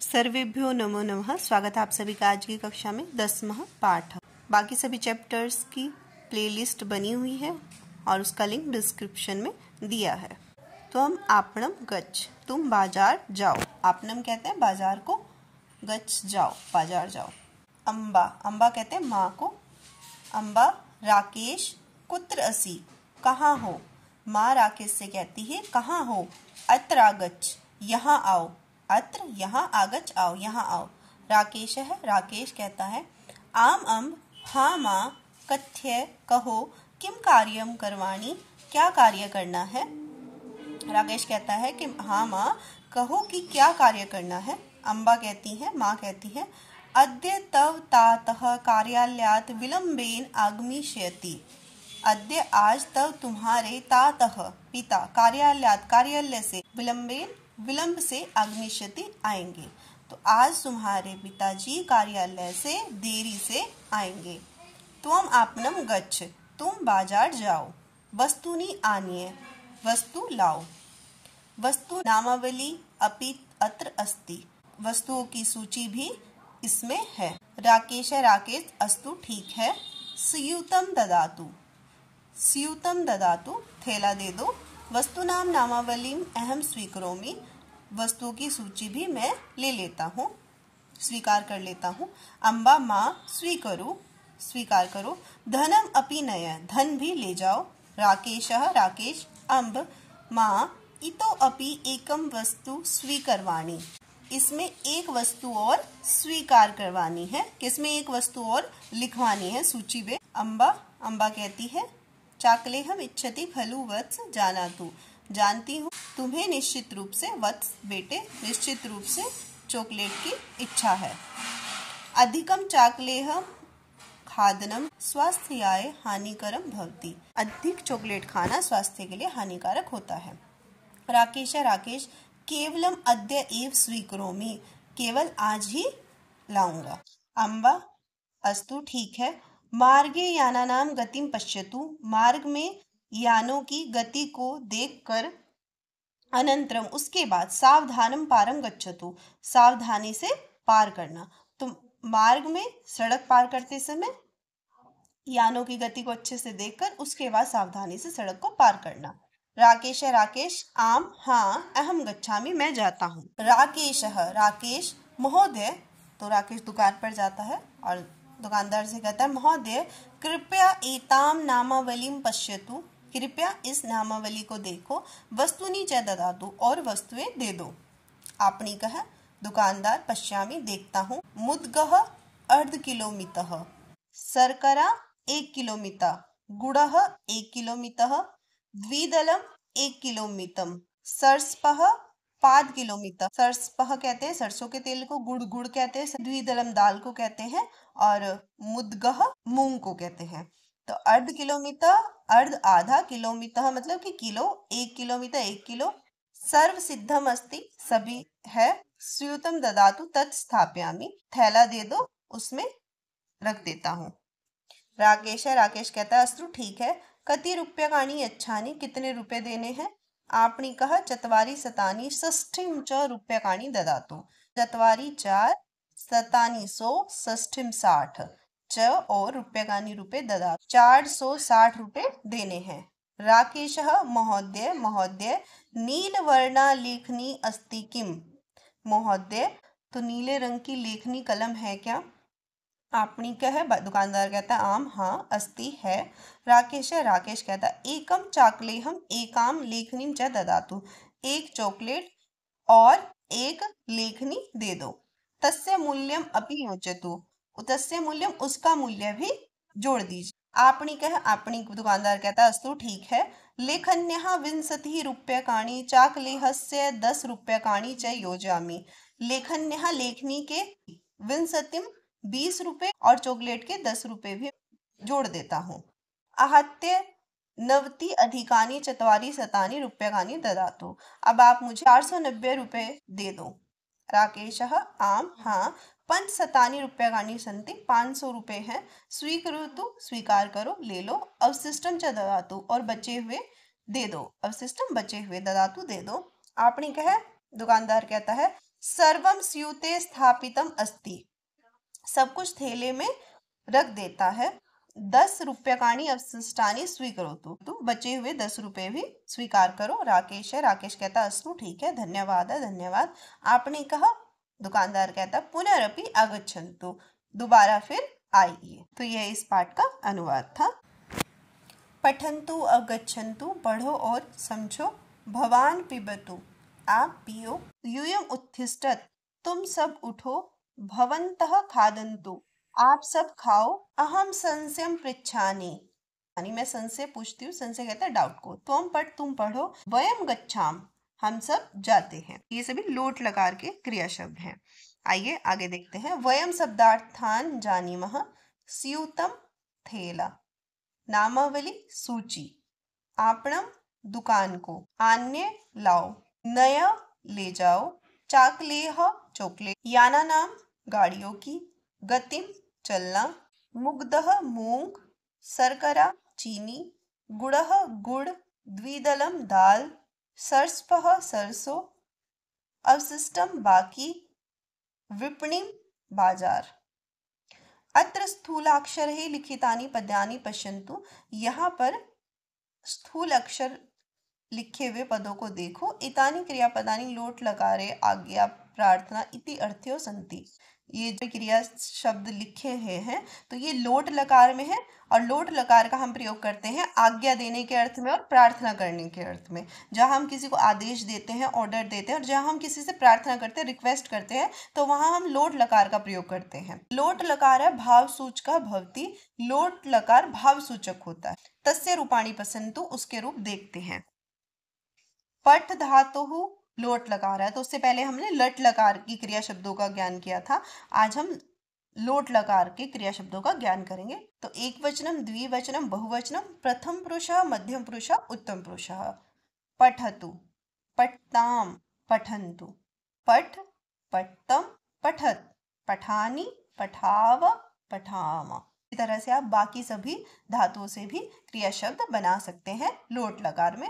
सर्वेभ्यो नमो नमः। स्वागत है आप सभी का आज की कक्षा में 10वां पाठ। बाकी सभी चैप्टर्स की प्लेलिस्ट बनी हुई है और उसका लिंक डिस्क्रिप्शन में दिया है। तो हम आपनम गच्छ, तुम बाजार जाओ। आपनम कहते हैं बाजार को, गच्छ जाओ, बाजार जाओ। अम्बा, अम्बा कहते हैं माँ को। अम्बा, राकेश कुत्र असि, कहाँ हो। माँ राकेश से कहती है कहाँ हो। अत्र आगच्छ, यहाँ आओ। अत्र यहाँ, आगच्छ आओ, यहाँ आओ। राकेश है, राकेश कहता है आम अम्ब, हाँ माँ। कथ्य, कहो, किम कार्यम करवाणी, क्या कार्य करना है। राकेश कहता है कि हाँ माँ, कहो कि क्या कार्य करना है। अम्बा कहती है, माँ कहती है अद्य तव तातः कार्यालयात् विलंबेन आगमिष्यति। अद्य आज तव तुम्हारे तातः पिता कार्यालयात् कार्यालय से विलंबेन विलंब से आगमिष्यति आएंगे। तो आज तुम्हारे पिताजी कार्यालय से देरी से आएंगे। त्वम आपनम गच्छ, तुम बाजार जाओ। वस्तुनि आनीय, वस्तु लाओ। वस्तु नामावली अपि अत्र अस्ति, वस्तुओं की सूची भी इसमें है। राकेश है, राकेश अस्तु ठीक है। स्यूतम ददातु, स्यूतम ददातु थैला दे दो। वस्तुनाम नामावलीम अहम स्वीकरोमि, वस्तुओं की सूची भी मैं ले लेता हूँ, स्वीकार कर लेता हूँ। अम्बा, माँ स्वीकरो, स्वीकार करो। धनम अपि नय, धन भी ले जाओ। राकेशः, राकेश अम्ब, माँ इतो अपि एकम वस्तु स्वीकरवाणी, इसमें एक वस्तु और स्वीकार करवानी है। किसमें एक वस्तु और लिखवानी है सूची में। अम्बा, अम्बा कहती है चाकलेहम इच्छति खलु वत्स जानातु, जानती हूँ तुम्हें निश्चित रूप से, वत्स बेटे, निश्चित रूप से चॉकलेट की इच्छा है। अधिकम चाकलेहम खादनम स्वास्थ्याय हानिकरम भवति, अधिक चॉकलेट खाना स्वास्थ्य के लिए हानिकारक होता है। राकेश, राकेश केवलम अद्य एव स्वीकरोमि, केवल आज ही लाऊंगा। अम्बा, अस्तु ठीक है। मार्गे यानानाम गतिम पश्यतु, मार्ग में यानों की गति को देखकर, अनंतरम उसके बाद, सावधानम पारम गच्छतु, सावधानी से पार करना। तो मार्ग में सड़क पार करते समय यानों की गति को अच्छे से देखकर उसके बाद सावधानी से सड़क को पार करना। राकेश है, राकेश आम हाँ, अहम गच्छामि मैं जाता हूँ। राकेश है, राकेश महोदय, तो राकेश दुकान पर जाता है और दुकानदार से कहता है महोदय कृपया एताम नामावलीम पश्यतु, कृपया इस नामावली को देखो। वस्तुनि च ददातु, और वस्तुएं दे दो। आपनी कह, दुकानदार पश्यामि देखता हूँ। मुद्गः अर्ध किलोमीतः, शर्करा 1 किलोमीता, गुड़ः 1 किलोमीतः, द्विदलम 1 किलोमीतम, सरसपः 5 किलोमीटर। सरसपः कहते हैं सरसों के तेल को, गुड़ गुड़ कहते हैं, द्विदलम दाल को कहते हैं, और मुद्गः मूंग को कहते हैं। तो अर्ध किलोमीटर, अर्ध आधा, किलोमीटर मतलब कि किलो, 1 किलोमीटर 1 किलो। सर्व सिद्धम अस्ति, सभी है। स्यूतम ददातु तत् स्थापयामि, थैला दे दो, उसमें रख देता हूँ। राकेश है, राकेश कहता है अस्तु ठीक है। कति रूप्यकाणि यच्छानि, कितने रुपए देने हैं। आपनी कहा चत्वारि शतानि षष्ठीं च रूप्यकाणि ददातु, चत्वारि 4, शतानि 100, षष्ठीं 60, च और रूप्यकाणि रुपए ददातु, 460 रुपए देने हैं। राकेशः महोदय, महोदय नीलवर्णा लेखनी अस्ति किम, महोदय तो नीले रंग की लेखनी कलम है क्या। आपनी क्या है, दुकानदार कहता है आम हाँ अस्ति है। राकेश है, राकेश कहता है एकम चाकलेहम एकाम लेखनीम च ददातु, एक चॉकलेट और एक लेखनी दे दो। तस्य मूल्यम अपि योजतु, तस्य मूल्यम उसका मूल्य भी जोड़ दीजिए। आपनी क्या है, आपनी दुकानदार कहता है अस्तु ठीक है। लेखन्यः 20 रूप्यकाणि चाकलेहस्य 10 रूप्यकाणि च योजयामि, लेखन्यः लेखनी के 20 रुपए और चॉकलेट के 10 रुपए भी जोड़ देता हूँ। आहत्य 90 अधिकानि चत्वारि शतानि रूप्यकाणि ददातु, अब आप मुझे 490 रुपए दे दो। राकेशः आम हाँ, 5 शतानि रूप्यकाणि सन्ति, 500 रुपए हैं। स्वीकरोतु, स्वीकार करो, ले लो। अवशिष्टम च ददातु, और बचे हुए दे दो। अवशिष्टम बचे हुए, ददातु दे दो। आपने कहा, दुकानदार कहता है सर्वम स्यूते स्थापितम अस्ति, सब कुछ थैले में रख देता है। 10 रूप्यकाणि अवशिष्टानि स्वीकरोतु, तो बचे हुए 10 रुपए भी स्वीकार करो। राकेश है, राकेश कहता अस्तु ठीक है, धन्यवाद है, धन्यवाद। आपने कहा, दुकानदार कहता पुनरपि आगच्छन्तु, दोबारा फिर आइए। तो यह इस पाठ का अनुवाद था। पठन्तु अगच्छन्तु, पढ़ो और समझो। भवान पिबतु, आप पियो। यूयम उत्तिष्ठत्, तुम सब उठो। भवन्तः खादन्तु, आप सब खाओ। अहम संशयं पृच्छामि, यानी मैं संशय पूछती हूँ, संशय कहता है डाउट को। त्वं पठ, तुम पढ़ो। वयम गच्छाम, हम सब जाते हैं। ये सभी लोट लकार के क्रिया शब्द हैं। आइए आगे देखते हैं। वयम शब्दार्थान जानीमः। स्यूतम थैला, नामावली सूची। आपणम दुकान को। आन्य लाओ, नया ले जाओ। चाकलेह चॉकलेट। याना नाम गाड़ियों की। गतिम चलना। मुग्धः मूंग। शर्करा चीनी। गुड़ः गुड़। द्विदलम दाल। सर्षपः सरसों। अवशिष्टम बाकी। विपणिम बाजार। अत्र स्थूलाक्षरैः लिखितानि पद्यानि पश्यन्तु, यहाँ पर स्थूल अक्षर लिखे हुए पदों को देखो। इतानी क्रियापदानी लोट लकारे आज्ञा प्रार्थना इति अर्थ्यो सन्ति। ये जो क्रिया शब्द लिखे हैं तो ये लोट लकार में है, और लोट लकार का हम प्रयोग करते हैं आज्ञा देने के अर्थ में और प्रार्थना करने के अर्थ में। जहाँ हम किसी को आदेश देते हैं, ऑर्डर देते हैं, और जहाँ हम किसी से प्रार्थना करते हैं, रिक्वेस्ट करते हैं, तो वहाँ हम लोट लकार का प्रयोग करते हैं। लोट लकार है भाव सूचक भवति। लोट लकार भाव सूचक होता है। तस्य रूपाणि पश्यन्तु, उसके रूप देखते हैं। पठ धातु लोट लकार है, तो उससे पहले हमने लट लकार की क्रिया शब्दों का ज्ञान किया था। आज हम लोट लकार के क्रिया शब्दों का ज्ञान करेंगे। तो एक वचनम, द्विवचनम, बहुवचनम, प्रथम पुरुषः, मध्यम पुरुषः, उत्तम पुरुषः। पठतु, पठताम, पठन्तु। पठ, पठतम, पठत, पठानि, पठाव, पठाम। इस तरह से आप बाकी सभी धातुओं से भी क्रिया शब्द बना सकते हैं लोट लकार में।